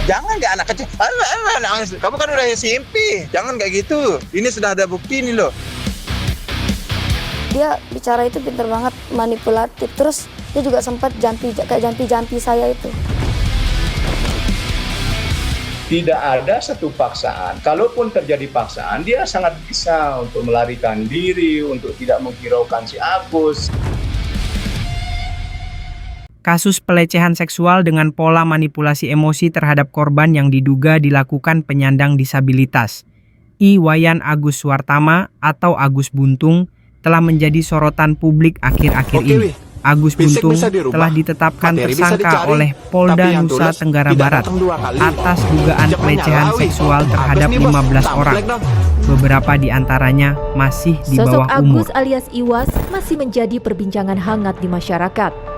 Jangan kayak anak kecil. Nangis. Kamu kan udah SMP. Jangan kayak gitu. Ini sudah ada bukti ini loh. Dia bicara itu pintar banget, manipulatif. Terus dia juga sempat jampi saya itu. Tidak ada satu paksaan. Kalaupun terjadi paksaan, dia sangat bisa untuk melarikan diri, untuk tidak menghiraukan si Agus. Kasus pelecehan seksual dengan pola manipulasi emosi terhadap korban yang diduga dilakukan penyandang disabilitas. Iwayan Agus Suwartama atau Agus Buntung telah menjadi sorotan publik akhir-akhir ini. Agus Buntung telah ditetapkan tersangka oleh Polda Nusa Tenggara Barat atas dugaan pelecehan seksual terhadap 15 orang. Beberapa di antaranya masih di bawah umur. Sosok Agus alias Iwas masih menjadi perbincangan hangat di masyarakat.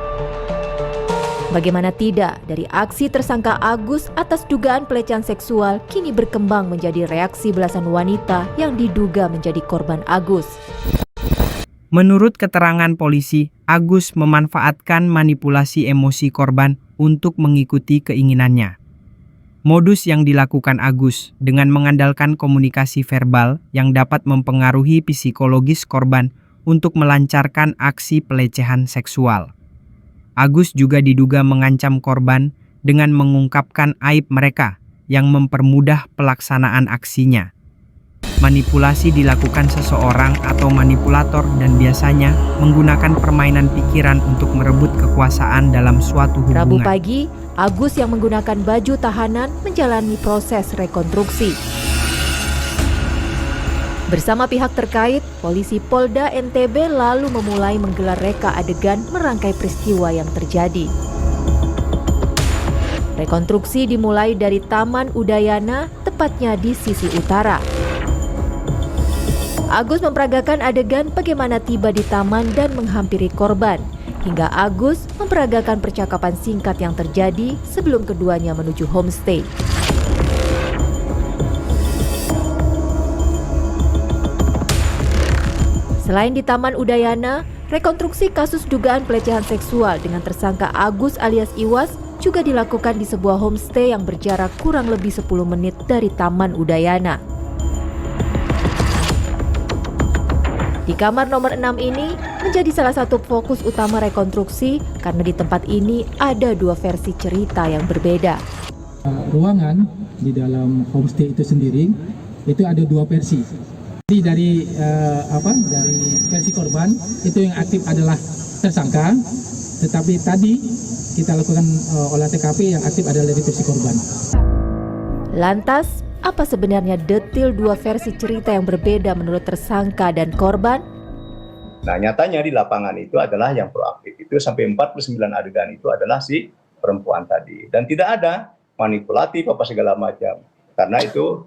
Bagaimana tidak, dari aksi tersangka Agus atas dugaan pelecehan seksual kini berkembang menjadi reaksi belasan wanita yang diduga menjadi korban Agus. Menurut keterangan polisi, Agus memanfaatkan manipulasi emosi korban untuk mengikuti keinginannya. Modus yang dilakukan Agus dengan mengandalkan komunikasi verbal yang dapat mempengaruhi psikologis korban untuk melancarkan aksi pelecehan seksual. Agus juga diduga mengancam korban dengan mengungkapkan aib mereka yang mempermudah pelaksanaan aksinya. Manipulasi dilakukan seseorang atau manipulator dan biasanya menggunakan permainan pikiran untuk merebut kekuasaan dalam suatu hubungan. Rabu pagi, Agus yang menggunakan baju tahanan menjalani proses rekonstruksi. Bersama pihak terkait, polisi Polda NTB lalu memulai menggelar reka adegan merangkai peristiwa yang terjadi. Rekonstruksi dimulai dari Taman Udayana, tepatnya di sisi utara. Agus memperagakan adegan bagaimana tiba di taman dan menghampiri korban, hingga Agus memperagakan percakapan singkat yang terjadi sebelum keduanya menuju homestay. Selain di Taman Udayana, rekonstruksi kasus dugaan pelecehan seksual dengan tersangka Agus alias Iwas juga dilakukan di sebuah homestay yang berjarak kurang lebih 10 menit dari Taman Udayana. Di kamar nomor 6 ini menjadi salah satu fokus utama rekonstruksi karena di tempat ini ada dua versi cerita yang berbeda. Ruangan di dalam homestay itu sendiri itu ada dua versi. Jadi dari versi korban itu yang aktif adalah tersangka, tetapi tadi kita lakukan olah TKP yang aktif adalah dari versi korban. Lantas, apa sebenarnya detail dua versi cerita yang berbeda menurut tersangka dan korban? Nah, nyatanya di lapangan itu adalah yang proaktif itu sampai 49 adegan itu adalah si perempuan tadi. Dan tidak ada manipulatif apa segala macam. Karena itu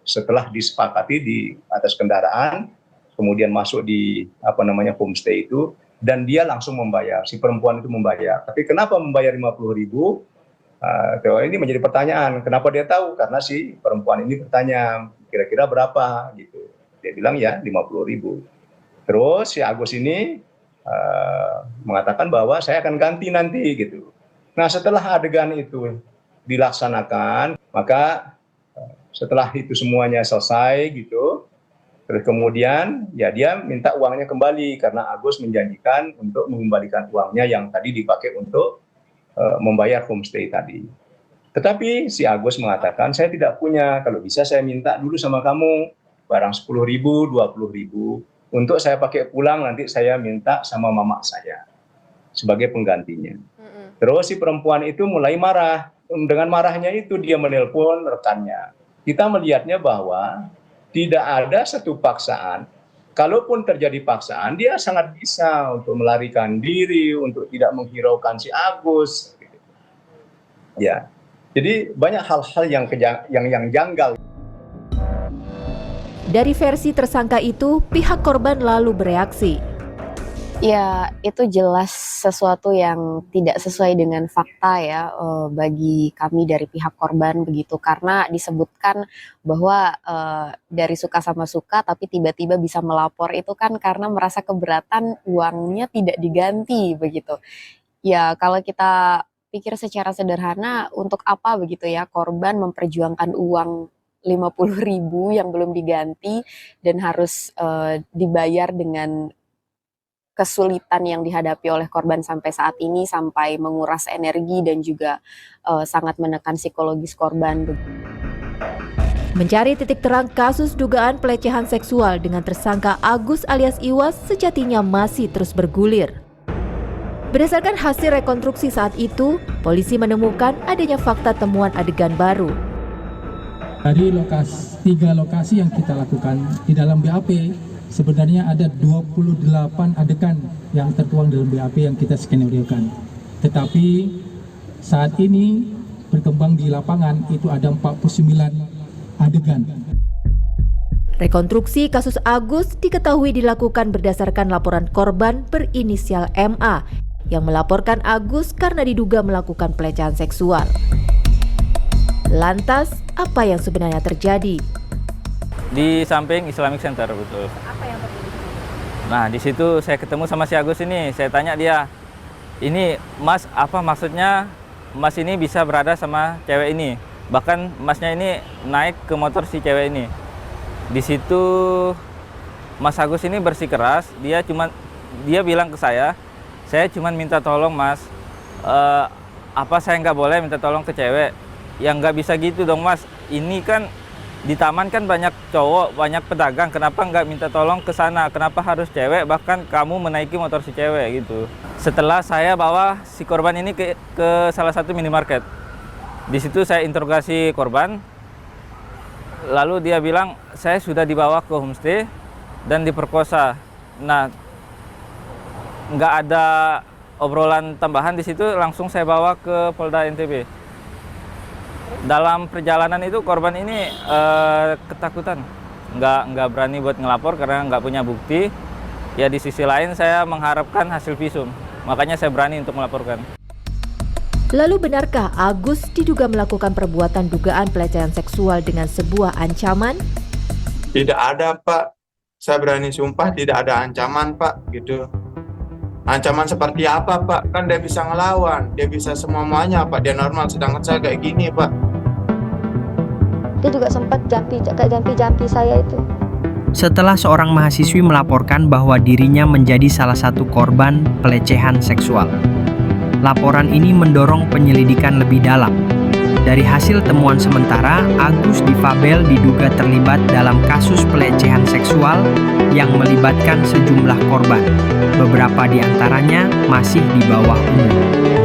setelah disepakati di atas kendaraan, kemudian masuk di homestay itu, dan dia langsung membayar, si perempuan itu membayar. Tapi kenapa membayar 50.000? Ini menjadi pertanyaan, kenapa dia tahu? Karena si perempuan ini bertanya, kira-kira berapa gitu. Dia bilang ya 50.000. Terus si Agus ini mengatakan bahwa saya akan ganti nanti gitu. Nah, setelah adegan itu dilaksanakan, maka setelah itu semuanya selesai gitu, terus kemudian ya dia minta uangnya kembali karena Agus menjanjikan untuk mengembalikan uangnya yang tadi dipakai untuk membayar homestay tadi. Tetapi si Agus mengatakan, saya tidak punya, kalau bisa saya minta dulu sama kamu barang 10.000, 20.000 untuk saya pakai pulang, nanti saya minta sama mama saya sebagai penggantinya. Terus si perempuan itu mulai marah. Dengan marahnya itu dia menelpon rekannya. Kita melihatnya bahwa tidak ada satu paksaan. Kalaupun terjadi paksaan, dia sangat bisa untuk melarikan diri, untuk tidak menghiraukan si Agus. Ya, jadi banyak hal-hal yang janggal. Dari versi tersangka itu, pihak korban lalu bereaksi. Ya, itu jelas sesuatu yang tidak sesuai dengan fakta ya bagi kami dari pihak korban begitu, karena disebutkan bahwa dari suka sama suka tapi tiba-tiba bisa melapor itu kan karena merasa keberatan uangnya tidak diganti begitu. Ya, kalau kita berpikir secara sederhana, untuk apa begitu ya korban memperjuangkan uang 50.000 yang belum diganti dan harus dibayar dengan kesulitan yang dihadapi oleh korban sampai saat ini, sampai menguras energi dan juga sangat menekan psikologis korban. Mencari titik terang kasus dugaan pelecehan seksual dengan tersangka Agus alias Iwas sejatinya masih terus bergulir. Berdasarkan hasil rekonstruksi saat itu, polisi menemukan adanya fakta temuan adegan baru. Dari 3 lokasi yang kita lakukan di dalam BAP, sebenarnya ada 28 adegan yang tertuang dalam BAP yang kita skenario-kan. Tetapi saat ini berkembang di lapangan itu ada 49 adegan. Rekonstruksi kasus Agus diketahui dilakukan berdasarkan laporan korban berinisial MA yang melaporkan Agus karena diduga melakukan pelecehan seksual. Lantas, apa yang sebenarnya terjadi? Di samping Islamic Center, betul. Apa yang terjadi? Nah, di situ saya ketemu sama si Agus ini. Saya tanya dia, ini Mas, apa maksudnya Mas ini bisa berada sama cewek ini? Bahkan Masnya ini naik ke motor si cewek ini. Di situ Mas Agus ini bersikeras. Dia bilang ke saya cuma minta tolong Mas. Apa saya nggak boleh minta tolong ke cewek? Ya nggak bisa gitu dong Mas. Ini kan di taman kan banyak cowok, banyak pedagang. Kenapa nggak minta tolong ke sana? Kenapa harus cewek? Bahkan kamu menaiki motor si cewek gitu. Setelah saya bawa si korban ini ke salah satu minimarket. Di situ saya interogasi korban. Lalu dia bilang saya sudah dibawa ke homestay dan diperkosa. Nah, nggak ada obrolan tambahan di situ. Langsung saya bawa ke Polda NTB. Dalam perjalanan itu korban ini ketakutan, nggak berani buat ngelapor karena nggak punya bukti. Ya di sisi lain saya mengharapkan hasil visum, makanya saya berani untuk melaporkan. Lalu benarkah Agus diduga melakukan perbuatan dugaan pelecehan seksual dengan sebuah ancaman? Tidak ada, Pak. Saya berani sumpah tidak ada ancaman, Pak, gitu. Ancaman seperti apa, Pak? Kan dia bisa ngelawan, dia bisa semua-muanya, Pak. Dia normal, sedangkan saya kayak gini, Pak. Dia juga sempat jampi saya itu. Setelah seorang mahasiswi melaporkan bahwa dirinya menjadi salah satu korban pelecehan seksual. Laporan ini mendorong penyelidikan lebih dalam. Dari hasil temuan sementara, Agus difabel diduga terlibat dalam kasus pelecehan seksual yang melibatkan sejumlah korban. Beberapa di antaranya masih di bawah umur.